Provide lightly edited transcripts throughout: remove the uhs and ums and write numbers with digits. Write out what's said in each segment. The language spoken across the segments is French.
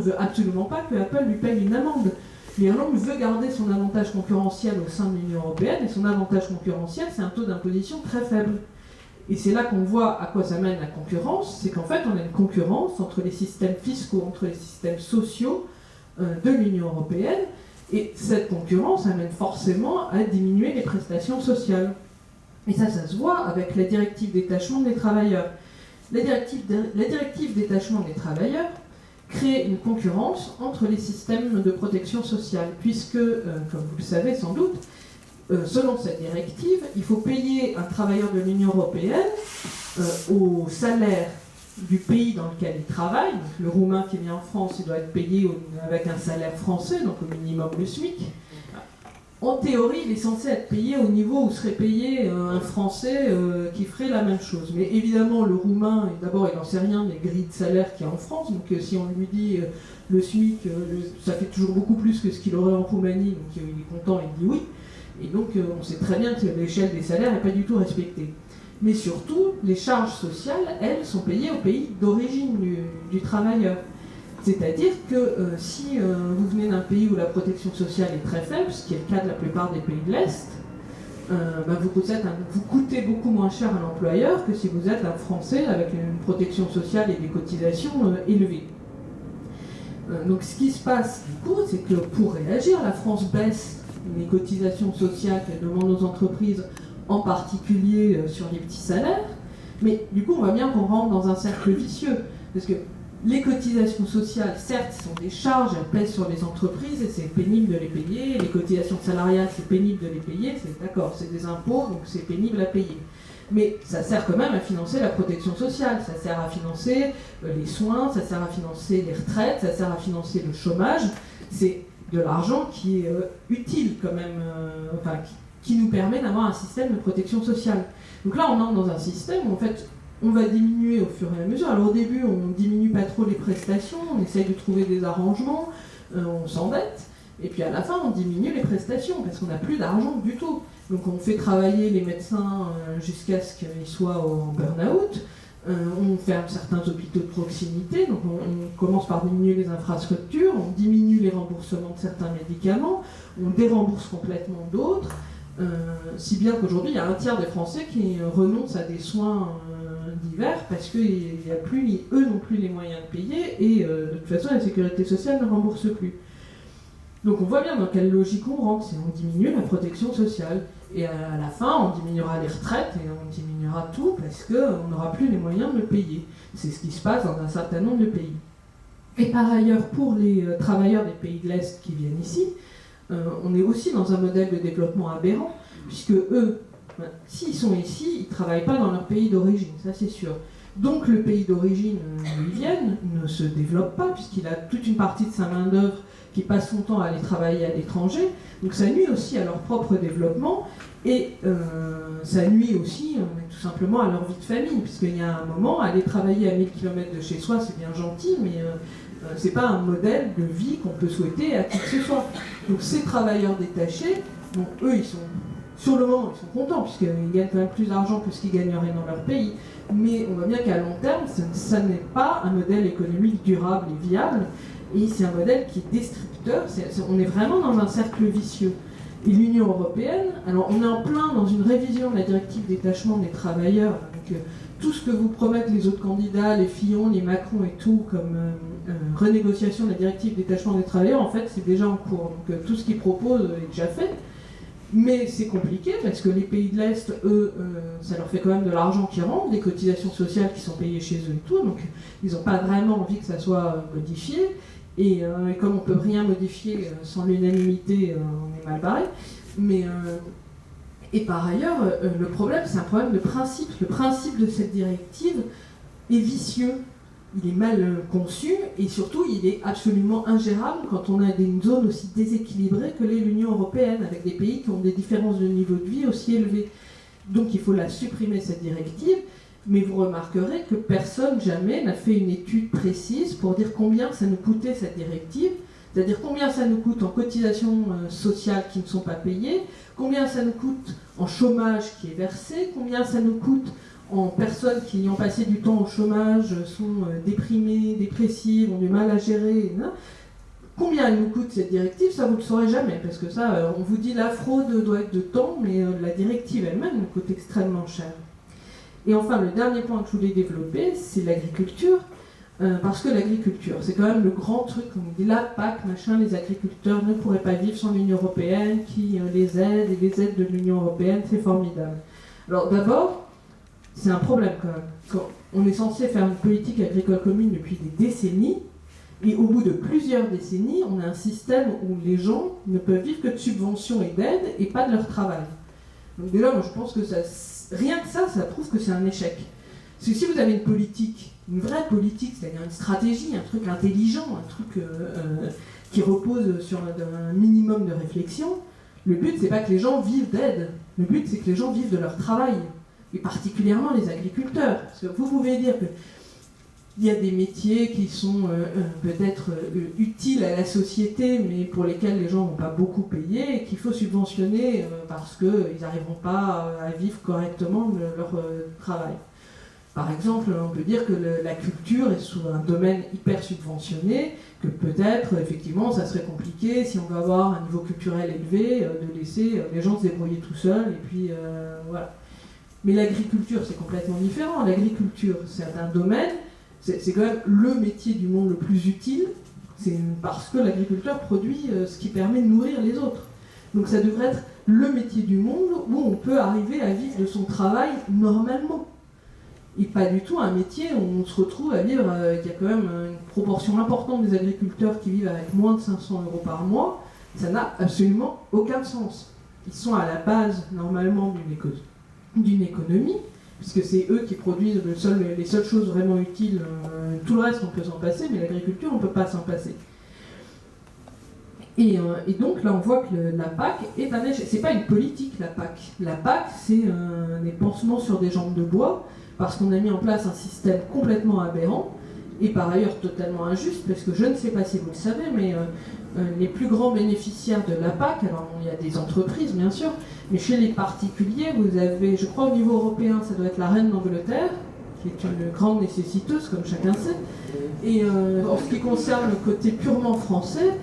ne veut absolument pas que Apple lui paye une amende. L'Irlande veut garder son avantage concurrentiel au sein de l'Union européenne, et son avantage concurrentiel, c'est un taux d'imposition très faible. Et c'est là qu'on voit à quoi ça mène la concurrence, c'est qu'en fait, on a une concurrence entre les systèmes fiscaux, entre les systèmes sociaux de l'Union européenne, et cette concurrence amène forcément à diminuer les prestations sociales. Et ça se voit avec la directive détachement des travailleurs. La directive détachement des travailleurs crée une concurrence entre les systèmes de protection sociale, puisque, comme vous le savez sans doute, selon cette directive, il faut payer un travailleur de l'Union européenne au salaire du pays dans lequel il travaille. Donc, le Roumain qui vient en France, il doit être payé avec un salaire français, donc au minimum le SMIC. En théorie, il est censé être payé au niveau où serait payé un Français qui ferait la même chose. Mais évidemment, le Roumain, d'abord, il n'en sait rien des grilles de salaire qu'il y a en France. Donc si on lui dit le SMIC, ça fait toujours beaucoup plus que ce qu'il aurait en Roumanie, donc il est content, il dit oui. Et donc on sait très bien que l'échelle des salaires n'est pas du tout respectée. Mais surtout, les charges sociales, elles, sont payées au pays d'origine du travailleur. C'est-à-dire que si vous venez d'un pays où la protection sociale est très faible, ce qui est le cas de la plupart des pays de l'Est, vous coûtez beaucoup moins cher à l'employeur que si vous êtes un Français avec une protection sociale et des cotisations élevées. Donc ce qui se passe du coup, c'est que pour réagir, la France baisse les cotisations sociales qu'elle demande aux entreprises, en particulier sur les petits salaires, mais du coup on voit bien qu'on rentre dans un cercle vicieux, parce que les cotisations sociales, certes, sont des charges, elles pèsent sur les entreprises et c'est pénible de les payer. Les cotisations salariales, c'est pénible de les payer, c'est d'accord, c'est des impôts, donc c'est pénible à payer. Mais ça sert quand même à financer la protection sociale, ça sert à financer les soins, ça sert à financer les retraites, ça sert à financer le chômage. C'est de l'argent qui est utile quand même, qui nous permet d'avoir un système de protection sociale. Donc là, on entre dans un système où en fait, on va diminuer au fur et à mesure. Alors au début, on ne diminue pas trop les prestations, on essaye de trouver des arrangements, on s'endette, et puis à la fin, on diminue les prestations, parce qu'on n'a plus d'argent du tout. Donc on fait travailler les médecins jusqu'à ce qu'ils soient en burn-out, on ferme certains hôpitaux de proximité, donc on commence par diminuer les infrastructures, on diminue les remboursements de certains médicaments, on dérembourse complètement d'autres, si bien qu'aujourd'hui, il y a un tiers des Français qui renoncent à des soins divers parce qu'ils n'y a plus, eux n'ont plus les moyens de payer et de toute façon la sécurité sociale ne rembourse plus. Donc on voit bien dans quelle logique on rentre, c'est on diminue la protection sociale et à la fin on diminuera les retraites et on diminuera tout parce qu'on n'aura plus les moyens de le payer. C'est ce qui se passe dans un certain nombre de pays. Et par ailleurs, pour les travailleurs des pays de l'Est qui viennent ici, on est aussi dans un modèle de développement aberrant, puisque eux, s'ils sont ici, ils ne travaillent pas dans leur pays d'origine, ça c'est sûr. Donc le pays d'origine où ils viennent ne se développe pas, puisqu'il a toute une partie de sa main-d'œuvre qui passe son temps à aller travailler à l'étranger. Donc ça nuit aussi à leur propre développement, et ça nuit aussi tout simplement à leur vie de famille, puisqu'il y a un moment, aller travailler à 1000 km de chez soi, c'est bien gentil, mais c'est pas un modèle de vie qu'on peut souhaiter à qui que ce soit. Donc ces travailleurs détachés, bon, eux, ils sont, sur le moment, ils sont contents, puisqu'ils gagnent quand même plus d'argent que ce qu'ils gagneraient dans leur pays. Mais on voit bien qu'à long terme, ça n'est pas un modèle économique durable et viable, et c'est un modèle qui est destructeur. On est vraiment dans un cercle vicieux. Et l'Union européenne, alors on est en plein dans une révision de la directive détachement des travailleurs, donc tout ce que vous promettent les autres candidats, les Fillon, les Macron et tout, comme renégociation de la directive détachement des travailleurs, en fait c'est déjà en cours. Donc tout ce qu'ils proposent est déjà fait. Mais c'est compliqué parce que les pays de l'Est, eux, ça leur fait quand même de l'argent qui rentre, des cotisations sociales qui sont payées chez eux et tout, donc ils n'ont pas vraiment envie que ça soit modifié. Et comme on ne peut rien modifier sans l'unanimité, on est mal barré. Et par ailleurs, le problème, c'est un problème de principe. Le principe de cette directive est vicieux. Il est mal conçu et surtout, il est absolument ingérable quand on a une zone aussi déséquilibrée que l'est l'Union européenne, avec des pays qui ont des différences de niveau de vie aussi élevées. Donc il faut la supprimer, cette directive. Mais vous remarquerez que personne jamais n'a fait une étude précise pour dire combien ça nous coûtait cette directive, c'est-à-dire combien ça nous coûte en cotisations sociales qui ne sont pas payées, combien ça nous coûte en chômage qui est versé, combien ça nous coûte en personnes qui ayant passé du temps au chômage sont déprimées, dépressives, ont du mal à gérer. Combien elle nous coûte cette directive, ça vous ne le saurez jamais, parce que ça, on vous dit la fraude doit être de temps, mais la directive elle-même nous coûte extrêmement cher. Et enfin, le dernier point que je voulais développer, c'est l'agriculture, parce que l'agriculture, c'est quand même le grand truc, on dit la PAC, machin, les agriculteurs ne pourraient pas vivre sans l'Union européenne, qui les aide, et les aides de l'Union européenne, c'est formidable. Alors d'abord, c'est un problème quand même. Quand on est censé faire une politique agricole commune depuis des décennies, et au bout de plusieurs décennies, on a un système où les gens ne peuvent vivre que de subventions et d'aides et pas de leur travail. Donc déjà, moi je pense que rien que ça prouve que c'est un échec. Parce que si vous avez une politique, une vraie politique, c'est-à-dire une stratégie, un truc intelligent, un truc qui repose sur un minimum de réflexion, le but c'est pas que les gens vivent d'aide, le but c'est que les gens vivent de leur travail, et particulièrement les agriculteurs. Parce que vous pouvez dire que il y a des métiers qui sont peut-être utiles à la société, mais pour lesquels les gens n'ont pas beaucoup payé, et qu'il faut subventionner parce qu'ils n'arriveront pas à vivre correctement de leur travail. Par exemple, on peut dire que la culture est sous un domaine hyper subventionné, que peut-être, effectivement, ça serait compliqué, si on veut avoir un niveau culturel élevé, de laisser les gens se débrouiller tout seuls, et puis voilà. Mais l'agriculture, c'est complètement différent. L'agriculture, c'est un domaine, c'est quand même le métier du monde le plus utile, c'est parce que l'agriculteur produit ce qui permet de nourrir les autres. Donc ça devrait être le métier du monde où on peut arriver à vivre de son travail normalement. Et pas du tout un métier où on se retrouve à vivre, il y a quand même une proportion importante des agriculteurs qui vivent avec moins de 500 € par mois, ça n'a absolument aucun sens. Ils sont à la base normalement d'une économie, puisque c'est eux qui produisent les seules choses vraiment utiles. Tout le reste, on peut s'en passer, mais l'agriculture, on ne peut pas s'en passer. Et donc, là, on voit que la PAC est un échec. C'est pas une politique, la PAC. La PAC, c'est des pansements sur des jambes de bois, parce qu'on a mis en place un système complètement aberrant, et par ailleurs totalement injuste, parce que je ne sais pas si vous le savez, mais les plus grands bénéficiaires de la PAC, alors il y a des entreprises, bien sûr, mais chez les particuliers, vous avez, je crois au niveau européen, ça doit être la reine d'Angleterre, qui est une grande nécessiteuse, comme chacun sait. Et en ce qui concerne le côté purement français,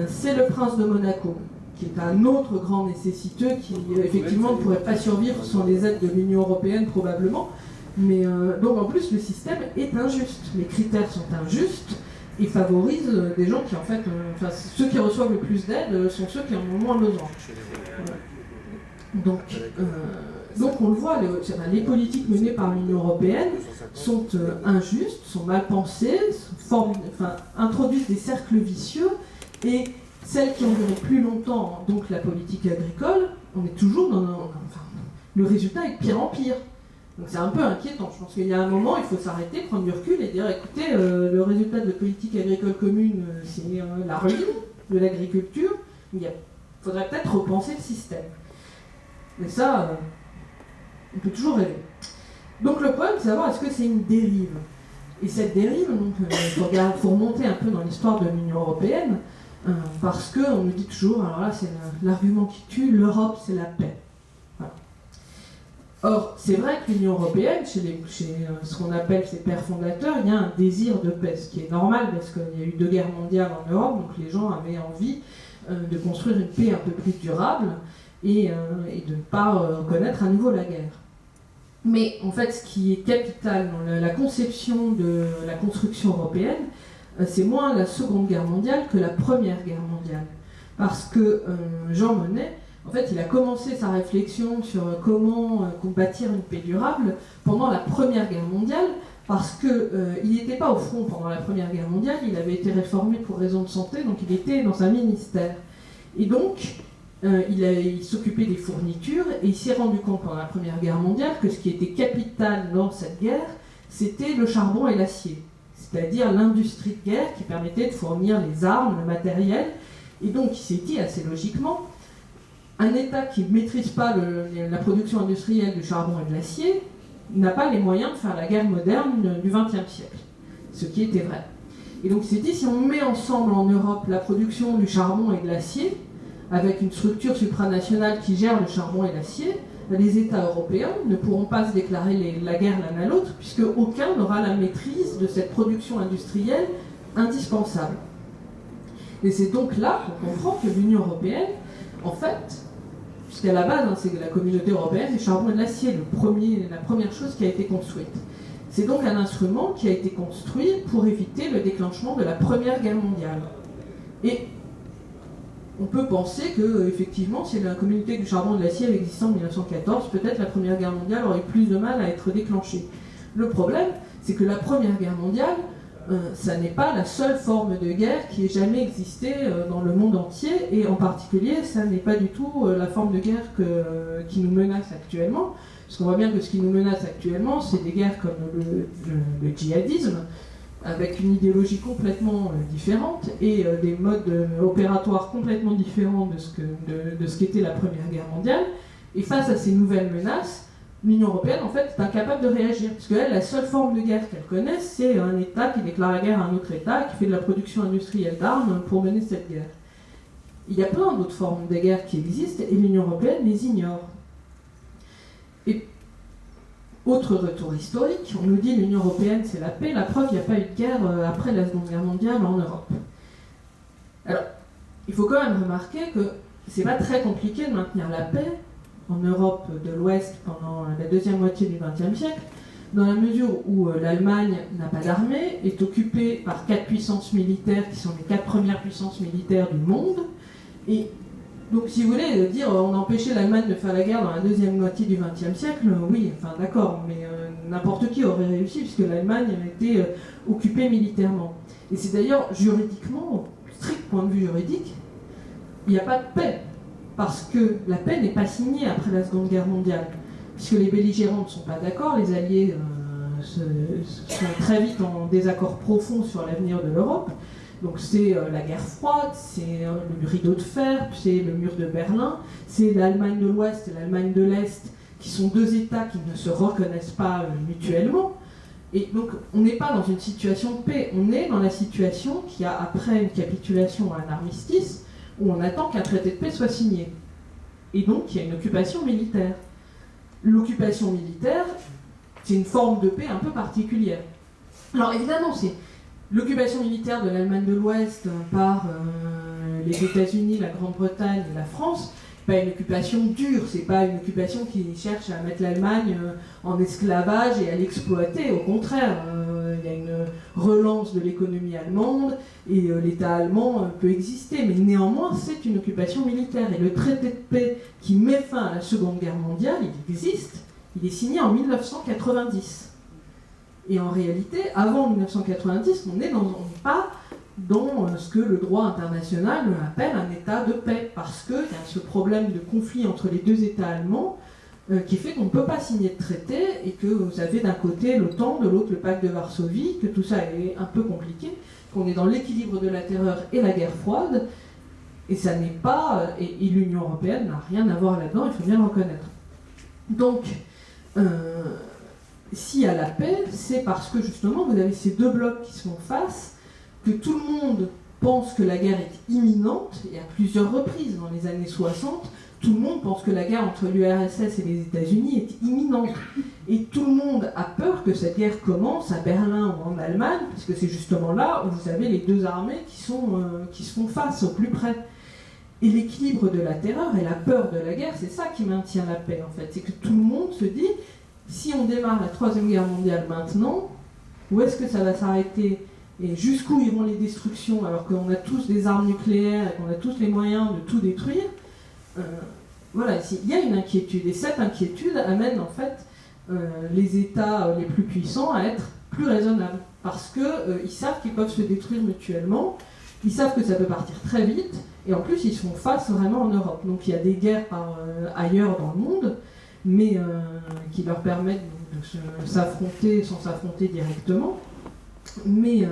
c'est le prince de Monaco, qui est un autre grand nécessiteux qui, effectivement, ne pourrait pas survivre sans les aides de l'Union européenne, probablement. Mais donc, en plus, le système est injuste. Les critères sont injustes et favorisent des gens qui, en fait, ceux qui reçoivent le plus d'aide sont ceux qui en ont moins besoin. Voilà. Donc on le voit, les politiques menées par l'Union européenne sont injustes, sont mal pensées, introduisent des cercles vicieux, et celles qui ont duré plus longtemps, donc la politique agricole, on est toujours le résultat est de pire en pire. Donc c'est un peu inquiétant. Je pense qu'il y a un moment, il faut s'arrêter, prendre du recul et dire, écoutez, le résultat de la politique agricole commune, c'est la ruine de l'agriculture. Il faudrait peut-être repenser le système. Mais ça, on peut toujours rêver. Donc le problème, c'est de savoir est-ce que c'est une dérive. Et cette dérive, il faut remonter un peu dans l'histoire de l'Union européenne, parce qu'on nous dit toujours, alors là c'est l'argument qui tue, l'Europe c'est la paix. Voilà. Or, c'est vrai que l'Union européenne, chez ce qu'on appelle ses pères fondateurs, il y a un désir de paix, ce qui est normal parce qu'il y a eu 2 guerres mondiales en Europe, donc les gens avaient envie de construire une paix un peu plus durable, et de ne pas connaître à nouveau la guerre. Mais en fait, ce qui est capital dans la conception de la construction européenne, c'est moins la Seconde Guerre mondiale que la Première Guerre mondiale. Parce que Jean Monnet, en fait, il a commencé sa réflexion sur comment bâtir une paix durable pendant la Première Guerre mondiale, parce qu'il n'était pas au front pendant la Première Guerre mondiale, il avait été réformé pour raison de santé, donc il était dans un ministère. Et donc, il s'occupait des fournitures et il s'est rendu compte pendant la Première Guerre mondiale que ce qui était capital dans cette guerre, c'était le charbon et l'acier. C'est-à-dire l'industrie de guerre qui permettait de fournir les armes, le matériel. Et donc il s'est dit assez logiquement, un État qui ne maîtrise pas la production industrielle du charbon et de l'acier n'a pas les moyens de faire la guerre moderne du XXe siècle. Ce qui était vrai. Et donc il s'est dit, si on met ensemble en Europe la production du charbon et de l'acier, avec une structure supranationale qui gère le charbon et l'acier, les États européens ne pourront pas se déclarer la guerre l'un à l'autre, puisque aucun n'aura la maîtrise de cette production industrielle indispensable. Et c'est donc là qu'on comprend que l'Union européenne, en fait, puisqu'à la base, c'est la communauté européenne, le charbon et l'acier, la première chose qui a été construite. C'est donc un instrument qui a été construit pour éviter le déclenchement de la Première Guerre mondiale. Et on peut penser que, effectivement, si la communauté du charbon et de l'acier avait existé en 1914, peut-être la Première Guerre mondiale aurait eu plus de mal à être déclenchée. Le problème, c'est que la Première Guerre mondiale, ça n'est pas la seule forme de guerre qui ait jamais existé dans le monde entier, et en particulier, ça n'est pas du tout la forme de guerre qui nous menace actuellement, parce qu'on voit bien que ce qui nous menace actuellement, c'est des guerres comme le djihadisme, avec une idéologie complètement différente et des modes opératoires complètement différents de ce qu'était la Première Guerre mondiale. Et face à ces nouvelles menaces, l'Union européenne, en fait, est incapable de réagir. Parce qu'elle, la seule forme de guerre qu'elle connaît, c'est un État qui déclare la guerre à un autre État, qui fait de la production industrielle d'armes pour mener cette guerre. Il y a plein d'autres formes de guerre qui existent et l'Union européenne les ignore. Et autre retour historique, on nous dit l'Union européenne c'est la paix, la preuve, il n'y a pas eu de guerre après la Seconde Guerre mondiale en Europe. Alors, il faut quand même remarquer que c'est pas très compliqué de maintenir la paix en Europe de l'Ouest pendant la deuxième moitié du XXe siècle, dans la mesure où l'Allemagne n'a pas d'armée, est occupée par 4 puissances militaires qui sont les 4 premières puissances militaires du monde, et donc si vous voulez dire on a empêché l'Allemagne de faire la guerre dans la deuxième moitié du XXe siècle, oui, enfin d'accord, mais n'importe qui aurait réussi puisque l'Allemagne était occupée militairement. Et c'est d'ailleurs juridiquement, au strict point de vue juridique, il n'y a pas de paix. Parce que la paix n'est pas signée après la Seconde Guerre mondiale. Puisque les belligérants ne sont pas d'accord, les Alliés sont très vite en désaccord profond sur l'avenir de l'Europe. Donc c'est la guerre froide, c'est le rideau de fer, c'est le mur de Berlin, c'est l'Allemagne de l'Ouest et l'Allemagne de l'Est, qui sont deux États qui ne se reconnaissent pas mutuellement. Et donc on n'est pas dans une situation de paix, on est dans la situation qu'il y a après une capitulation à un armistice, où on attend qu'un traité de paix soit signé. Et donc, il y a une occupation militaire. L'occupation militaire, c'est une forme de paix un peu particulière. Alors évidemment, c'est l'occupation militaire de l'Allemagne de l'Ouest par les États-Unis, la Grande-Bretagne et la France, pas une occupation dure, c'est pas une occupation qui cherche à mettre l'Allemagne en esclavage et à l'exploiter. Au contraire, il y a une relance de l'économie allemande et l'État allemand peut exister, mais néanmoins c'est une occupation militaire. Et le traité de paix qui met fin à la Seconde Guerre mondiale, il existe, il est signé en 1990. Et en réalité, avant 1990, on n'est pas dans ce que le droit international appelle un état de paix, parce qu'il y a ce problème de conflit entre les deux États allemands qui fait qu'on ne peut pas signer de traité et que vous avez d'un côté l'OTAN, de l'autre le pacte de Varsovie, que tout ça est un peu compliqué, qu'on est dans l'équilibre de la terreur et la guerre froide, et ça n'est pas, et l'Union européenne n'a rien à voir là-dedans, il faut bien le reconnaître. Donc, s'il y a la paix, c'est parce que justement vous avez ces deux blocs qui se font face, que tout le monde pense que la guerre est imminente, et à plusieurs reprises dans les années 60, tout le monde pense que la guerre entre l'URSS et les États-Unis est imminente. Et tout le monde a peur que cette guerre commence à Berlin ou en Allemagne, parce que c'est justement là où vous avez les deux armées qui se font face au plus près. Et l'équilibre de la terreur et la peur de la guerre, c'est ça qui maintient la paix en fait. C'est que tout le monde se dit, si on démarre la Troisième Guerre mondiale maintenant, où est-ce que ça va s'arrêter ? Et jusqu'où iront les destructions alors qu'on a tous des armes nucléaires et qu'on a tous les moyens de tout détruire. Voilà, il y a une inquiétude. Et cette inquiétude amène en fait les États les plus puissants à être plus raisonnables. Parce qu'ils savent qu'ils peuvent se détruire mutuellement, ils savent que ça peut partir très vite, et en plus ils se font face vraiment en Europe. Donc il y a des guerres ailleurs dans le monde, mais qui leur permettent de s'affronter sans s'affronter directement. Mais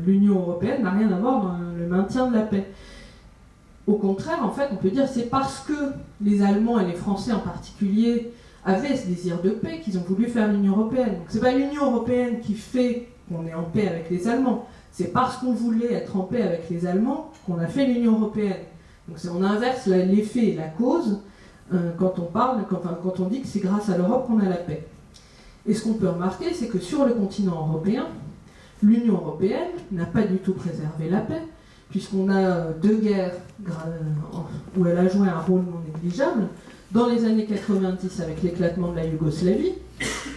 l'Union européenne n'a rien à voir dans le maintien de la paix. Au contraire, en fait, on peut dire que c'est parce que les Allemands et les Français en particulier avaient ce désir de paix qu'ils ont voulu faire l'Union européenne. Donc c'est pas l'Union européenne qui fait qu'on est en paix avec les Allemands, c'est parce qu'on voulait être en paix avec les Allemands qu'on a fait l'Union européenne. Donc on inverse l'effet et la cause. quand on dit que c'est grâce à l'Europe qu'on a la paix. Et ce qu'on peut remarquer, c'est que sur le continent européen, l'Union européenne n'a pas du tout préservé la paix, puisqu'on a deux guerres où elle a joué un rôle non négligeable. Dans les années 90, avec l'éclatement de la Yougoslavie,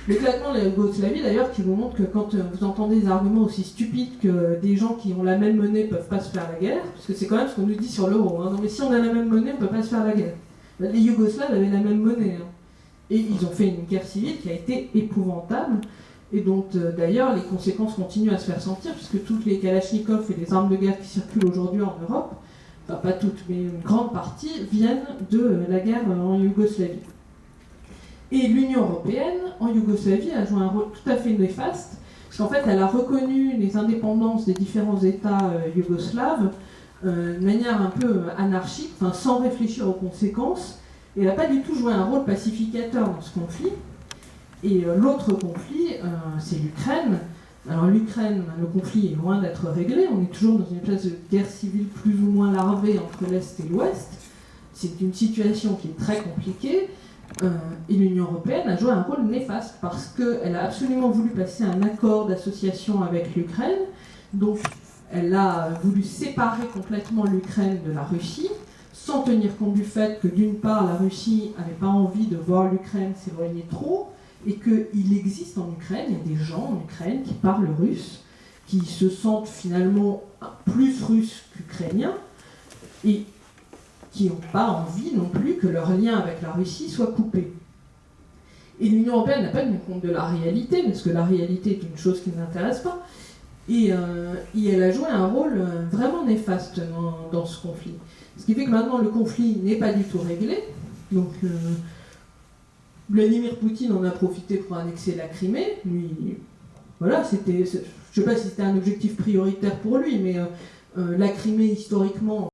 l'éclatement de la Yougoslavie d'ailleurs qui vous montre que quand vous entendez des arguments aussi stupides que des gens qui ont la même monnaie ne peuvent pas se faire la guerre, parce que c'est quand même ce qu'on nous dit sur l'euro, hein. Non mais si on a la même monnaie, on ne peut pas se faire la guerre. Les Yougoslaves avaient la même monnaie, hein. Et ils ont fait une guerre civile qui a été épouvantable, et dont d'ailleurs les conséquences continuent à se faire sentir, puisque toutes les Kalachnikovs et les armes de guerre qui circulent aujourd'hui en Europe, enfin pas toutes, mais une grande partie, viennent de la guerre en Yougoslavie. Et l'Union européenne, en Yougoslavie, a joué un rôle tout à fait néfaste, parce qu'en fait, elle a reconnu les indépendances des différents États yougoslaves de manière un peu anarchique, enfin, sans réfléchir aux conséquences, et elle n'a pas du tout joué un rôle pacificateur dans ce conflit. Et l'autre conflit, c'est l'Ukraine. Alors l'Ukraine, le conflit est loin d'être réglé, on est toujours dans une espèce de guerre civile plus ou moins larvée entre l'Est et l'Ouest. C'est une situation qui est très compliquée. Et l'Union européenne a joué un rôle néfaste parce qu'elle a absolument voulu passer un accord d'association avec l'Ukraine. Donc elle a voulu séparer complètement l'Ukraine de la Russie, sans tenir compte du fait que d'une part la Russie n'avait pas envie de voir l'Ukraine s'éloigner trop, et qu'il existe en Ukraine, il y a des gens en Ukraine qui parlent russe, qui se sentent finalement plus russes qu'ukrainiens, et qui n'ont pas envie non plus que leur lien avec la Russie soit coupé. Et l'Union européenne n'a pas tenu compte de la réalité, parce que la réalité est une chose qui ne l'intéresse pas, et elle a joué un rôle vraiment néfaste dans ce conflit. Ce qui fait que maintenant le conflit n'est pas du tout réglé, donc Vladimir Poutine en a profité pour annexer la Crimée. Lui, voilà, je ne sais pas si c'était un objectif prioritaire pour lui, mais la Crimée, historiquement,